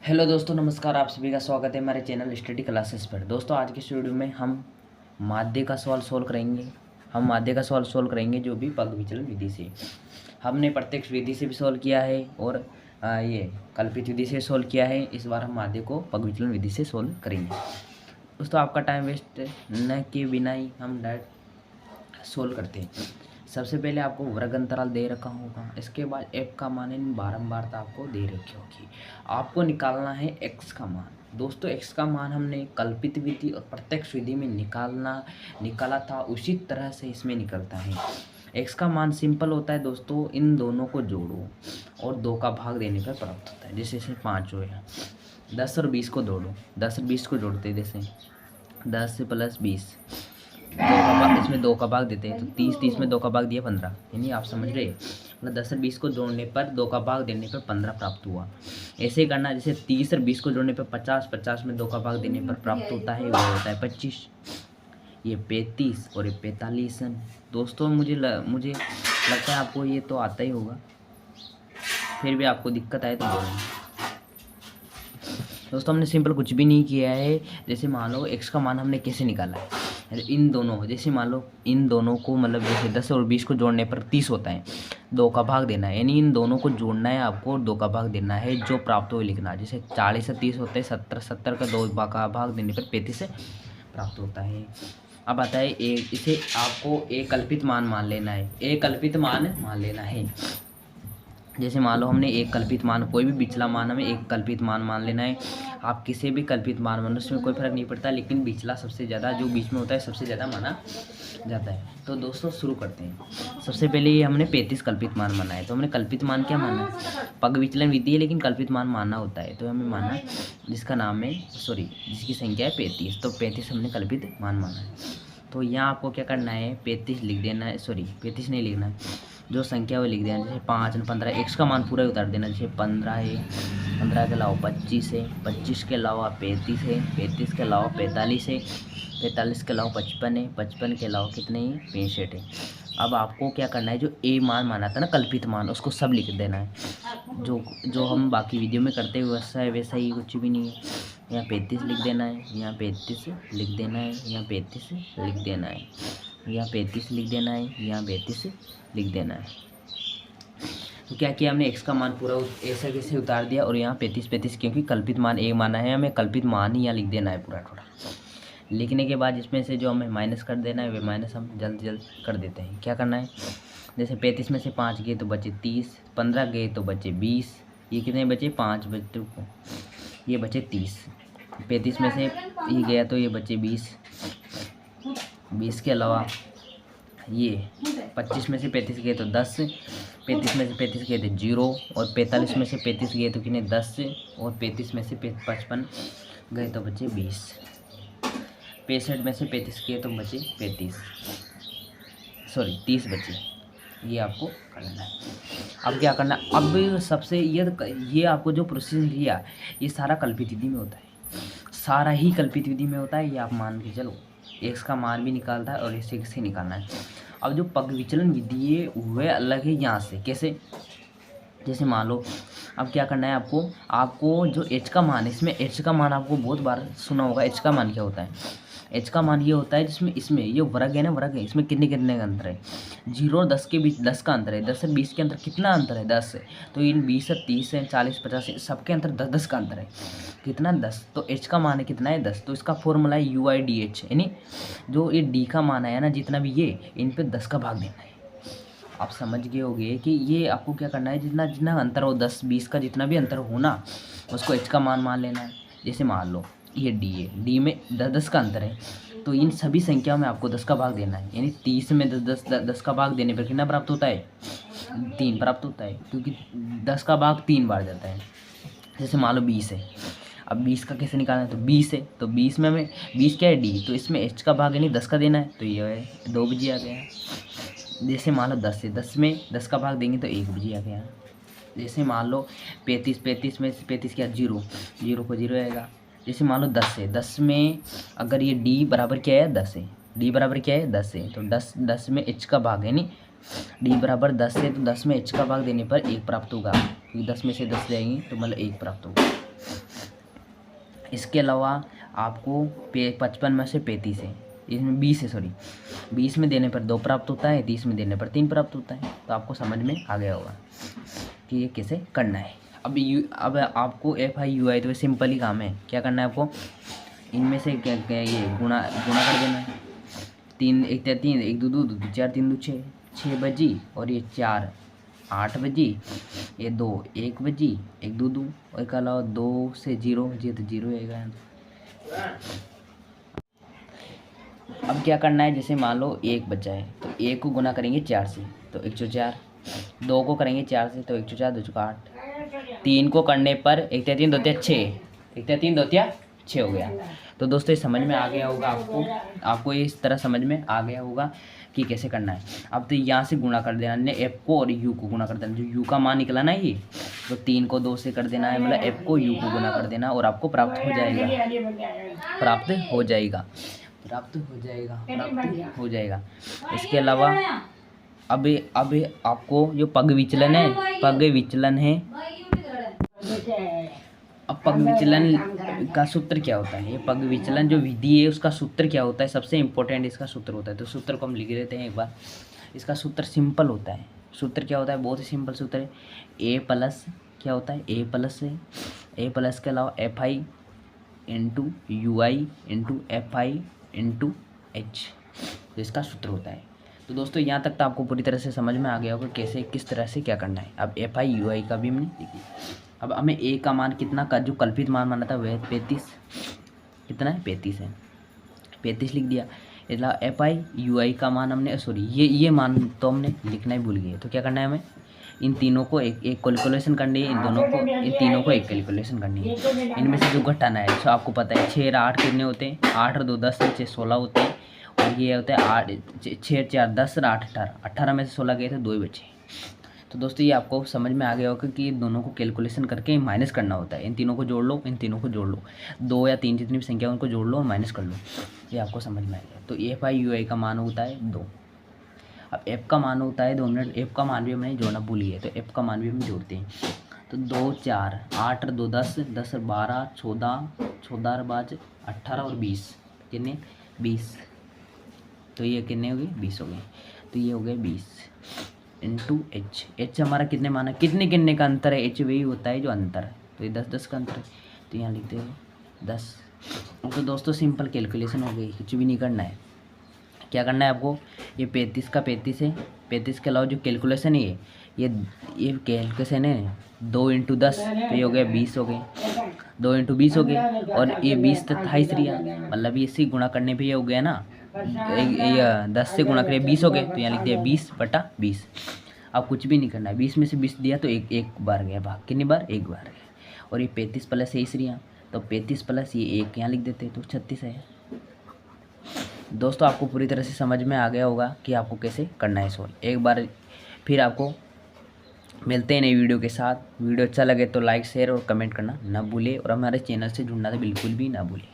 Hello दोस्तों, नमस्कार। आप सभी का स्वागत है हमारे चैनल स्टडी क्लासेस पर। दोस्तों, आज के इस वीडियो में हम माध्य का सवाल सोल्व करेंगे। जो भी पग विचलन विधि से। हमने प्रत्यक्ष विधि से भी सोल्व किया है और ये कल्पित विधि से सोल्व किया है। इस बार हम माध्य को पग विचलन विधि से सोल्व करेंगे। दोस्तों, आपका टाइम वेस्ट न किए बिना ही हम डायरेक्ट सोल्व करते हैं। सबसे पहले आपको वर्ग अंतराल दे रखा होगा, इसके बाद f का मान इन बारंबारता आपको दे रखी होगी। आपको निकालना है x का मान। दोस्तों, x का मान हमने कल्पित विधि और प्रत्यक्ष विधि में निकाला था, उसी तरह से इसमें निकलता है। x का मान सिंपल होता है दोस्तों, इन दोनों को जोड़ो और 2 का भाग देने पर प्राप्त होता है। जैसे इसे 5 हो गया, 10 और 20 को जोड़ो, 10 और 20 को जोड़ते हैं। जैसे 10 + 20, इसमें 2 का भाग देते हैं तो 30 में 2 का भाग दिया 15। यानी आप समझ रहे, मतलब 10 और 20 को जोड़ने पर 2 का भाग देने पर 15 प्राप्त हुआ। ऐसे ही करना, जैसे 30 और 20 को जोड़ने पर 50 में 2 का भाग देने पर प्राप्त होता है, वो होता है 25। ये 35 और ये 45 है। दोस्तों, मुझे लगता है आपको ये तो आता ही होगा, फिर भी आपको दिक्कत आए तो बोलेंगे। दोस्तों, हमने सिंपल कुछ भी नहीं किया है। जैसे मान लो x का मान हमने कैसे निकाला है, इन दोनों, जैसे मान लो इन दोनों को, मतलब जैसे 10 और 20 को जोड़ने पर 30 होता है, 2 का भाग देना है। यानी इन दोनों को जोड़ना है आपको, 2 का भाग देना है, जो प्राप्त हो लिखना है। जैसे 40 से 30 होते हैं 70 का 2 का भाग देने पर 35 से प्राप्त होता है। अब आता है इसे आपको एक कल्पित मान मान लेना है, एक कल्पित मान मान लेना है। जैसे मान लो हमने एक कल्पित मान, कोई भी पिछला मान हमें एक कल्पित मान मान लेना है। आप किसी भी कल्पित मान मान, उसमें कोई फर्क नहीं पड़ता, लेकिन पिछला सबसे ज़्यादा, जो बीच में होता है, सबसे ज़्यादा माना जाता है। तो दोस्तों, शुरू करते हैं। सबसे पहले ये हमने 35 कल्पित मान माना है। तो हमने कल्पित मान क्या माना है, पग विचलन विधि है, लेकिन कल्पित मान मानना होता है। तो हमें माना जिसका नाम है, जिसकी संख्या है 35, तो 35 हमने कल्पित मान माना है। तो यहाँ आपको क्या करना है, 35 लिख देना है, 35 नहीं लिखना है, जो संख्या वो लिख देना। जैसे 5 और 15, x का मान पूरा उतार देना। जैसे 15 है, 15 के अलावा 25 है, 25 के अलावा 35 है, 35 के अलावा 45 है, 45 के अलावा 55 है, 55 के अलावा कितने हैं, 65 है। अब आपको क्या करना है, जो a मान माना था ना, कल्पित मान, उसको सब लिख देना है। जो हम बाकी वीडियो में करते हैं वैसा ही, कुछ भी नहीं है। यहाँ 35 लिख देना है, यहाँ 35 लिख देना है, यहाँ 35 लिख देना है, यहाँ 35 लिख देना है, यहाँ 35 लिख देना है। तो क्या किया हमने, x का मान पूरा ऐसा कैसे उतार दिया, और यहाँ 35, क्योंकि कल्पित मान a माना है, हमें कल्पित मान ही यहाँ लिख देना है पूरा थोड़ा। लिखने के बाद इसमें से जो हमें माइनस कर देना है, वे माइनस हम जल्द कर देते हैं। क्या करना है, जैसे 35 में से 5 गए तो बचे 30, 15 गए तो बचे 20, ये कितने बचे, 5 बचे, ये बचे 30। 35 में से ये गया तो ये बचे 20, 20 के अलावा ये 25 में से 35 गए तो 10, 35 में से 35 गए थे 0, और 45 में से 35 गए तो कितने, 10, और 35 में से 55 गए तो बचे 20, 65 में से 35 गए तो बचे 30 बचे। ये आपको करना है। अब क्या करना, अब सबसे ये आपको जो प्रोसेस किया, ये सारा कल्पित विधि में होता है, सारा ही कल्पित विधि में होता है। ये आप मान के चलो, x का मान भी निकालता है और इसे से निकालना है। अब जो पग विचलन विधि है वह अलग है यहाँ से। कैसे, जैसे मान लो, अब क्या करना है आपको जो h का मान है, इसमें h का मान आपको बहुत बार सुना होगा। h का मान क्या होता है, h का मान ये होता है जिसमें, इसमें ये वर्ग है ना, वर्ग है, इसमें कितने का अंतर है, 0 और 10 के बीच 10 का अंतर है। 10 और 20 के अंदर कितना अंतर है, 10 है। तो इन 20 और 30 है, 40 50 है, सबके अंदर 10 का अंतर है। कितना, 10। तो h का मान है कितना है, 10। तो इसका फॉर्मूला है UIDH, यानी जो ये d का मान आया ना, जितना भी ये, इन पे 10 का भाग देना है। आप समझ गए होंगे कि ये आपको क्या करना है, जितना जितना अंतर हो, 10 20 का जितना भी अंतर हो ना, उसको h का मान लेना है। जैसे मान लो ये d है, d में 10 का अंतर है, तो इन सभी संख्याओं में आपको 10 का भाग देना है। यानी 30 में 10 का भाग देने पर कितना प्राप्त होता है, 3 प्राप्त होता है, क्योंकि 10 का भाग 3 बार जाता है। जैसे मान लो 20 है, अब 20 का कैसे निकालना है, तो 20 है, तो 20 में हमें 20 क्या है, d, तो इसमें h का भाग यानी 10 का देना है, तो ये है 2 बजे आ गया। जैसे मान लो 10 है, 10 में 10 का भाग देंगे तो 1 बजे आ गया। जैसे मान लो 35 में से 35 क्या, 0 को 0 आएगा। जैसे मान लो 10 है, 10 में अगर ये d बराबर क्या है, 10 है, d बराबर क्या है, 10 है, तो 10 में h का भाग, यानी d बराबर 10 है, तो 10 में h का भाग देने पर 1 प्राप्त होगा, क्योंकि 10 में से 10 जाएंगे तो मतलब 1 प्राप्त होगा। इसके अलावा आपको 55 में से 35 है, इसमें 20 है, सॉरी 20 में देने पर 2 प्राप्त होता है, 30 में देने पर 3 प्राप्त होता है। तो आपको समझ में आ गया होगा कि ये कैसे करना है। अब आपको FI तो सिंपल ही काम है। क्या करना है आपको, इनमें से क्या ये गुणा कर देना है। 3 1 3 1 2 2 2 4 3 2 6 6 बजी, और ये 4 8 बजी, ये 2 1 बजी, 1 2 2, और इसके अलावा 2 से 0, ये तो 0 आएगा। अब क्या करना है, जैसे मान लो 1 बचा है तो 1 को गुना करेंगे 4 से तो 104, 2 को करेंगे 4 से तो 104 2 8, 3 को करने पर 1 3 2 6, 1 3 2 6 हो गया। तो दोस्तों ये समझ में आ गया होगा आपको ये इस तरह समझ में आ गया होगा कि कैसे करना है। अब तो यहाँ से गुणा कर देना, F को और U को गुणा कर देना। जो U का मान निकला ना ये, तो 3 को 2 से कर देना है, मतलब F को U को गुणा कर देना और आपको प्राप्त हो जाएगा। इसके अलावा अब आपको जो पग विचलन है, अब पग विचलन का सूत्र क्या होता है, ये पग विचलन जो विधि है उसका सूत्र क्या होता है, सबसे इम्पोर्टेंट इसका सूत्र होता है। तो सूत्र को हम लिख लेते हैं एक बार। इसका सूत्र सिंपल होता है। सूत्र क्या होता है, बहुत ही सिंपल सूत्र है। A प्लस क्या होता है, A प्लस के अलावा FI into UI into FI into H, तो इसका सूत्र होता है। तो दोस्तों यहाँ तक तो आपको पूरी तरह से समझ में आ गया होगा कैसे किस तरह से क्या करना है। अब FI UI का भी हमने देखिए। अब हमें A का मान कितना का जो कल्पित मान माना था वह 35, कितना है 35 है, 35 लिख दिया। इसलिए FI UI का मान हमने सॉरी ये मान तो हमने लिखना ही भूल गए। तो क्या करना है, हमें इन तीनों को एक कैलकुलेशन करनी है, इन तीनों को एक कैलकुलेशन करनी है। इनमें से जो घटाना है, तो आपको पता है 6 और 8 कितने होते हैं, 8 और 2 10, 6 16 होते हैं, और ये होता है 8 6 4 10 और 8 18, 18 में से 16 गए थे, 2 ही बचे। तो दोस्तों ये आपको समझ में आ गया होगा कि दोनों को कैलकुलेशन करके माइनस करना होता है। इन तीनों को जोड़ लो, इन तीनों को जोड़ लो, 2 या 3 जितनी भी संख्या उनको जोड़ लो और माइनस कर लो, ये आपको समझ में आ गया। तो FI UI का मान होता है 2। अब F का मान होता है 2 मिनट, F का मान भी हमने जोड़ना भूल गया, तो F का मान भी हम जोड़ते हैं। तो 2 4 8 और 2 10, 10 और 12 14, 14 और 5 18 और 20, कितने 20। तो ये कितने हो गए, 20 हो गए। तो ये हो गए 20 इंटू H हमारा कितने माना, कितने का अंतर है, H वही होता है जो अंतर है। तो ये 10 10 का अंतर है, तो यहाँ लिखते हो 10। तो दोस्तों सिंपल कैलकुलेशन हो गई, कुछ भी नहीं करना है। क्या करना है आपको, ये 35 का 35 है, 35 के अलावा जो कैलकुलेशन है ये कैलकुलेशन है 2 इंटू 10, तो ये हो गया 20 हो गए, 2 इंटू 20 हो गए, और ये 20 तो 28 रिया, मतलब इसी गुणा करने पे ये हो गया ना, 10 से गुणा करिए 20 हो गए, तो यहाँ लिख दिया 20/20। अब कुछ भी नहीं करना है, 20 में से 20 दिया तो एक बार गया भाग, कितनी बार, एक बार गया। और ये 35 प्लस 23 रिया, तो 35 प्लस ये 1 यहाँ लिख देते, तो 36 है। दोस्तों आपको पूरी तरह से समझ में आ गया होगा कि आपको कैसे करना है सॉल्व। एक बार फिर आपको मिलते हैं नई वीडियो के साथ। वीडियो अच्छा लगे तो लाइक शेयर और कमेंट करना ना भूले, और हमारे चैनल से जुड़ना तो बिल्कुल भी ना भूले।